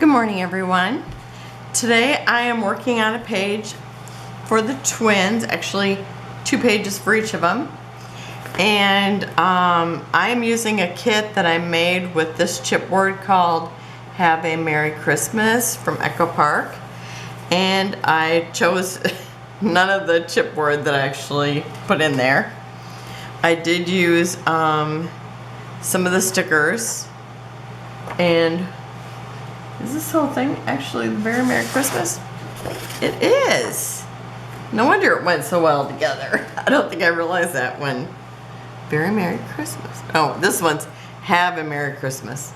Good morning, everyone. Today I am working on a page for the twins, actually 2 pages for each of them. And I am using a kit that I made with this chipboard called Have a Merry Christmas from Echo Park. And I chose none of the chipboard that I actually put in there. I did use some of the stickers. And is this whole thing actually the Very Merry Christmas? It is. No wonder it went so well together. I don't think I realized that one. Very Merry Christmas. Oh, this one's Have a Merry Christmas.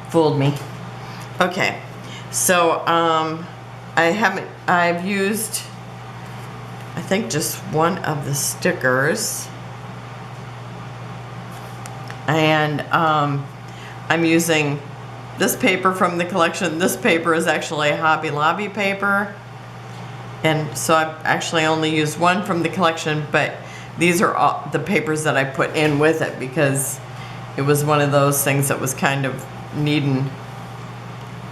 Fooled me. Okay, so I've used, I think, just one of the stickers. And I'm using this paper from the collection. This paper is actually a Hobby Lobby paper. And so I've actually only used one from the collection, but these are all the papers that I put in with it because it was one of those things that was kind of needing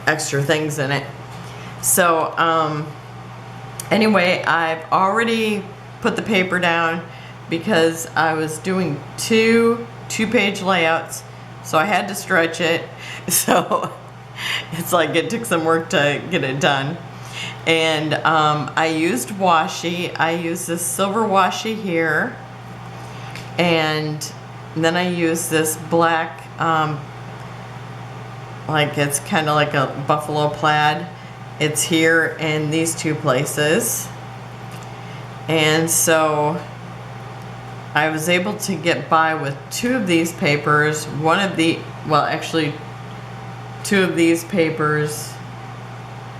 extra things in it. So anyway, I've already put the paper down because I was doing two-page layouts, so I had to stretch it. So it's like it took some work to get it done. And I used washi. I used this silver washi here. And then I used this black, like it's kind of like a buffalo plaid. It's here in these 2 places. And so I was able to get by with 2 of these papers. One of the, well, actually 2 of these papers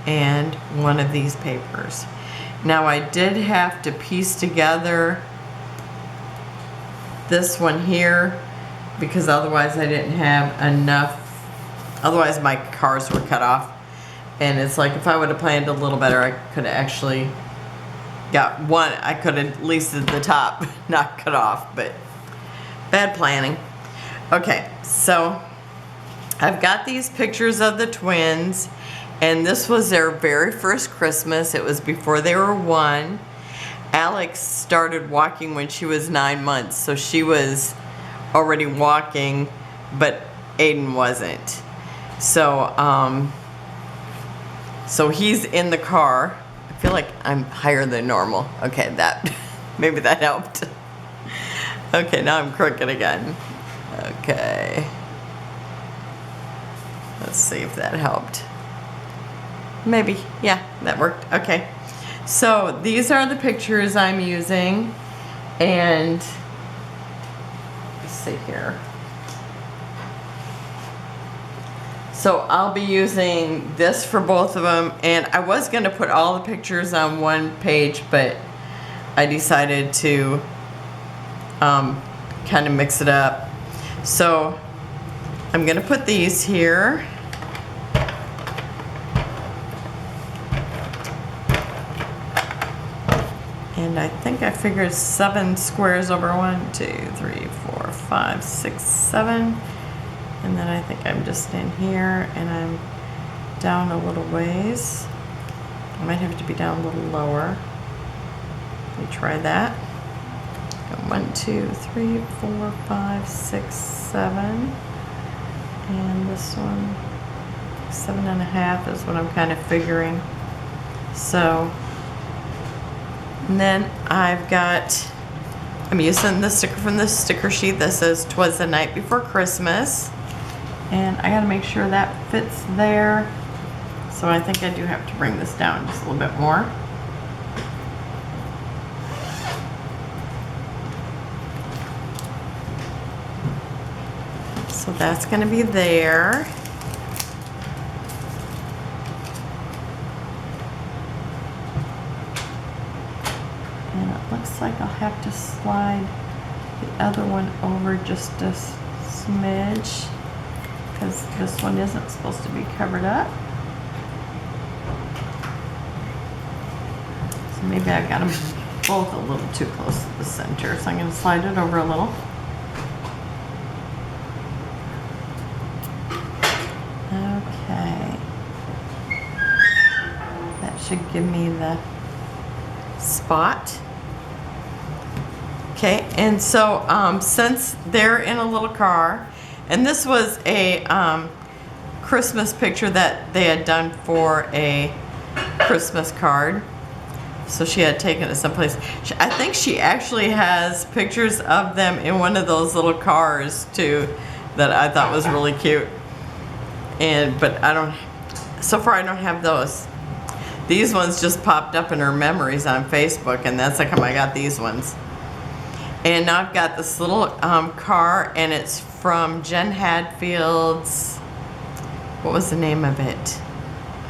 and 1 of these papers. Now I did have to piece together this one here because otherwise I didn't have enough, otherwise my cars were cut off. And it's like if I would have planned a little better, I could have actually got one, I could have at least at the top not cut off, but bad planning. Okay, so I've got these pictures of the twins, and this was their very first Christmas. It was before they were 1. Alex started walking when she was 9 months, so she was already walking, but Aiden wasn't. So, so he's in the car. I feel like I'm higher than normal. Okay, that, maybe that helped. Okay, now I'm crooked again. Okay. Let's see if that helped. Maybe, yeah, that worked. Okay, so these are the pictures I'm using, and let's see here. So I'll be using this for both of them, and I was going to put all the pictures on one page, but I decided to kind of mix it up. So I'm going to put these here. And I think I figured 7 squares over 1, 2, 3, 4, 5, 6, 7. And then I think I'm just in here and I'm down a little ways. I might have to be down a little lower. Let me try that. 1, 2, 3, 4, 5, 6, 7. And this one, 7.5 is what I'm kind of figuring. So, and then I'm using the sticker from the sticker sheet that says "'Twas the Night Before Christmas." And I gotta make sure that fits there. So I think I do have to bring this down just a little bit more. So that's gonna be there. And it looks like I'll have to slide the other one over just a smidge because this one isn't supposed to be covered up. So maybe I got them both a little too close to the center, so I'm going to slide it over a little. Okay. should give me the spot. Okay, and so since they're in a little car, and this was a Christmas picture that they had done for a Christmas card. So she had taken it someplace. I think she actually has pictures of them in one of those little cars too, that I thought was really cute. But I don't, so far I don't have those. These ones just popped up in her memories on Facebook, and that's like how I got these ones. And now I've got this little car, and it's from Jen Hadfield's, what was the name of it?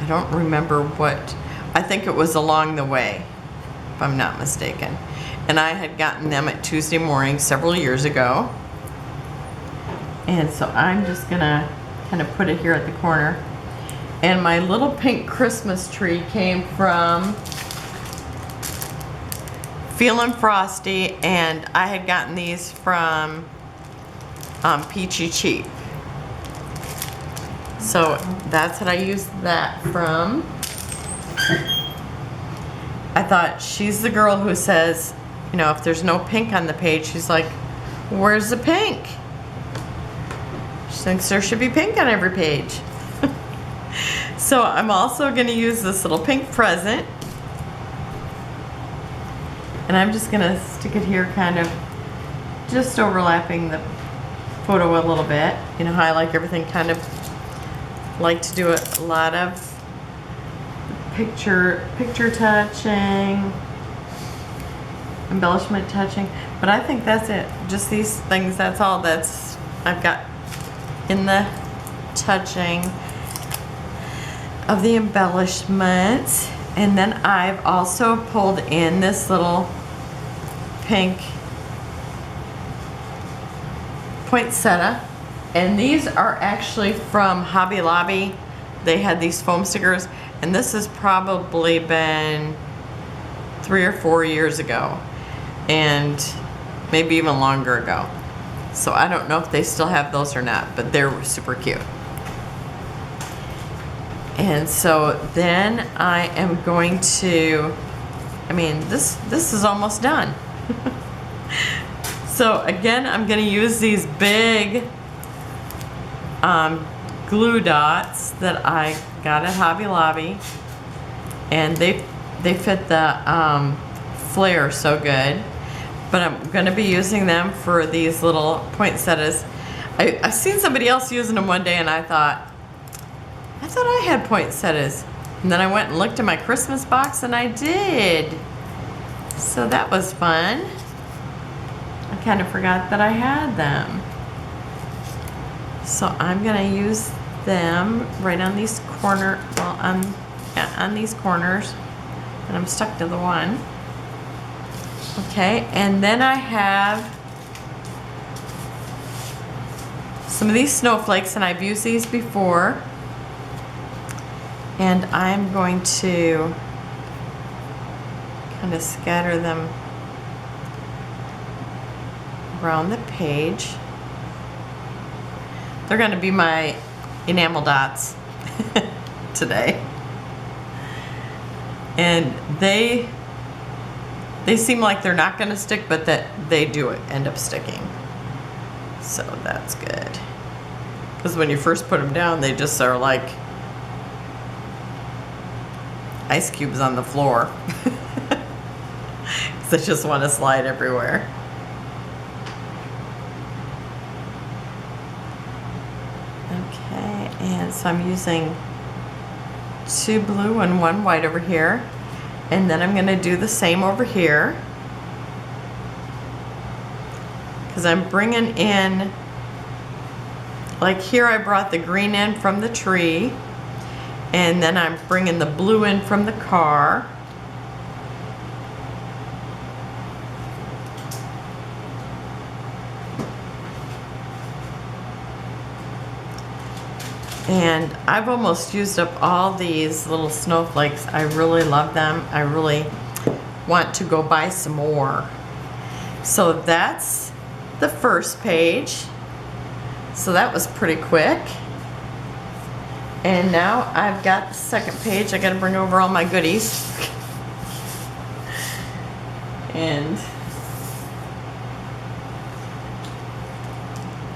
I don't remember what. I think it was Along the Way, if I'm not mistaken. And I had gotten them at Tuesday Morning several years ago. And so I'm just gonna kind of put it here at the corner. And my little pink Christmas tree came from Feelin Frosty, and I had gotten these from Peachy Cheap. So that's what I used that from. I thought, she's the girl who says, you know, if there's no pink on the page, she's like, where's the pink? She thinks there should be pink on every page. So I'm also going to use this little pink present. And I'm just going to stick it here, kind of just overlapping the photo a little bit. You know how I like everything, kind of like to do a lot of picture touching, embellishment touching, but I think that's it. Just these things, that's all that's I've got in the touching of the embellishments. And then I've also pulled in this little pink poinsettia, and these are actually from Hobby Lobby. They had these foam stickers, and this has probably been 3 or 4 years ago, and maybe even longer ago. So I don't know if they still have those or not, but they're super cute. And so then I am going to, I mean, this is almost done. So again, I'm going to use these big glue dots that I got at Hobby Lobby, and they fit the flare so good. But I'm going to be using them for these little poinsettias. I seen somebody else using them one day, and I thought I had poinsettias. And then I went and looked in my Christmas box, and I did. So that was fun. I kind of forgot that I had them. So I'm gonna use them right on these corner, well, on these corners. And I'm stuck to the one. Okay, and then I have some of these snowflakes, and I've used these before. And I'm going to kind of scatter them around the page. They're going to be my enamel dots today. And they seem like they're not going to stick, but that they do end up sticking. So that's good. Because when you first put them down, they just are like ice cubes on the floor. They just want to slide everywhere. Okay, and so I'm using 2 blue and 1 white over here. And then I'm going to do the same over here. Because I'm bringing in, like here I brought the green in from the tree. And then I'm bringing the blue in from the car. And I've almost used up all these little snowflakes. I really love them. I really want to go buy some more. So that's the first page. So that was pretty quick. And now I've got the second page. I gotta bring over all my goodies. And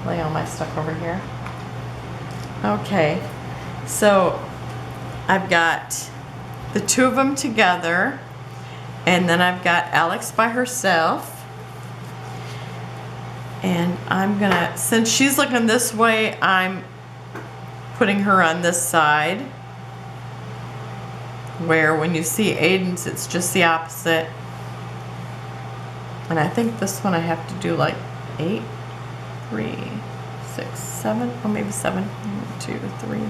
lay all my stuff over here. Okay, so I've got the two of them together, and then I've got Alex by herself. And I'm gonna, since she's looking this way, I'm putting her on this side, where when you see Aiden's, it's just the opposite. And I think this one I have to do like 8, 3, 6, 7, or maybe 7. 1, 2, 3,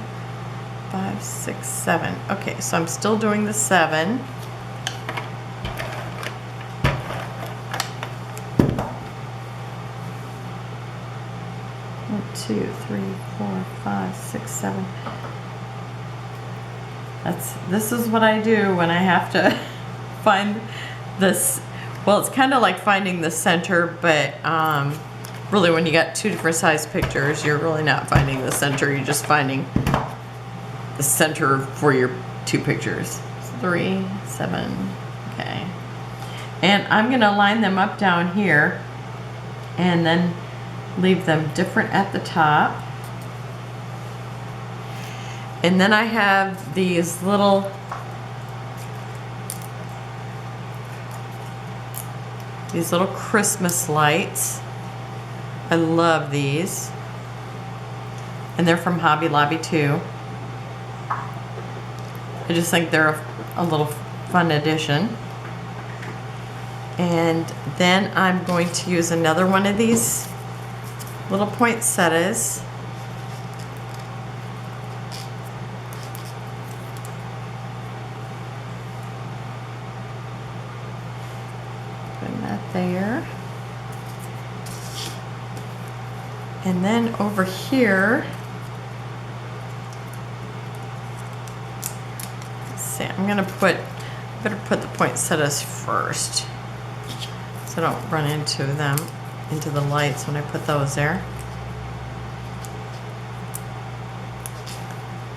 5, 6, 7. Okay, so I'm still doing the 7. 1, 2, 3, 4, 5, 6, 7. This is what I do when I have to find this. Well, it's kind of like finding the center, but really when you got two different size pictures, you're really not finding the center. You're just finding the center for your two pictures. 3, 7, okay. And I'm gonna line them up down here and then leave them different at the top. And then I have these little Christmas lights. I love these. And they're from Hobby Lobby too. I just think they're a little fun addition. And then I'm going to use another one of these little poinsettias. Putting that there. And then over here, let's see, better put the poinsettias first, so I don't run into the lights when I put those there.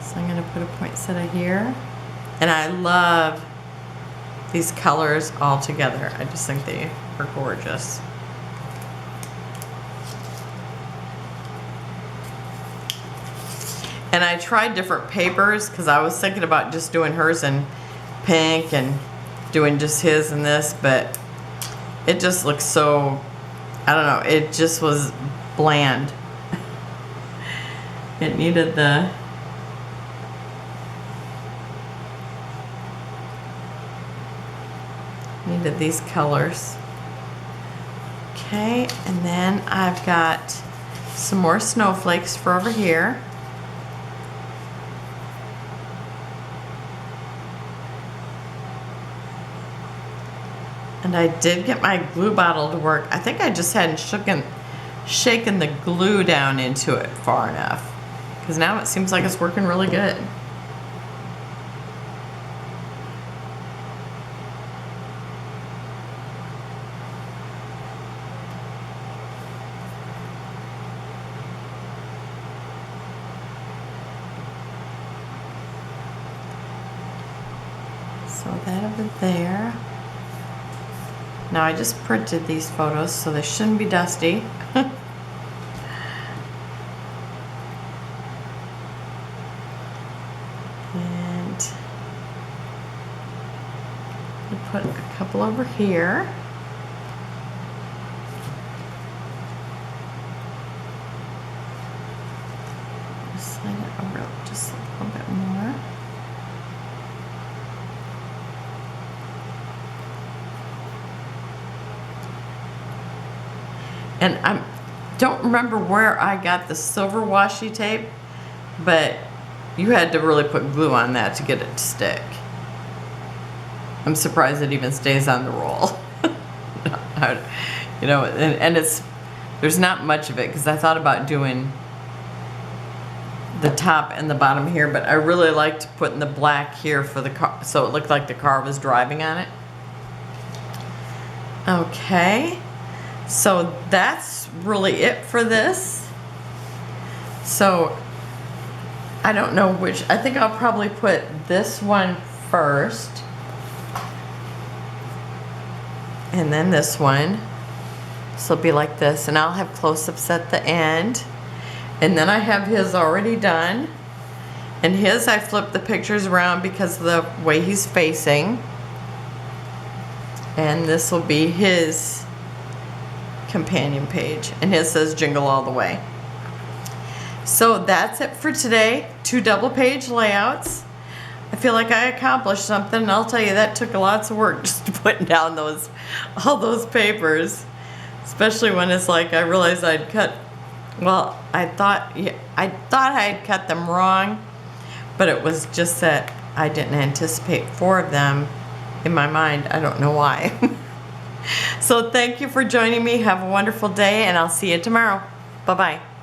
So I'm gonna put a poinsettia here. And I love these colors all together. I just think they are gorgeous. And I tried different papers because I was thinking about just doing hers in pink and doing just his in this, but it just looks so, I don't know, it just was bland. It needed these colors. Okay, and then I've got some more snowflakes for over here. And I did get my glue bottle to work. I think I just hadn't shaken the glue down into it far enough, because now it seems like it's working really good. So that over there. Now I just printed these photos, so they shouldn't be dusty. And I put a couple over here. Slide it over just a little bit more. And I don't remember where I got the silver washi tape, but you had to really put glue on that to get it to stick. I'm surprised it even stays on the roll. You know, and there's not much of it, because I thought about doing the top and the bottom here, but I really liked putting the black here for the car, so it looked like the car was driving on it. Okay. So that's really it for this. So I don't know which. I think I'll probably put this one first. And then this one. So it'll be like this. And I'll have close-ups at the end. And then I have his already done. And his, I flipped the pictures around because of the way he's facing. And this will be his companion page. And his says Jingle All the Way. So that's it for today. 2 double page layouts. I feel like I accomplished something, and I'll tell you that took lots of work just putting down all those papers. Especially when it's like I realized I'd cut, well, I thought I had cut them wrong, but it was just that I didn't anticipate 4 of them in my mind. I don't know why. So thank you for joining me. Have a wonderful day, and I'll see you tomorrow. Bye-bye.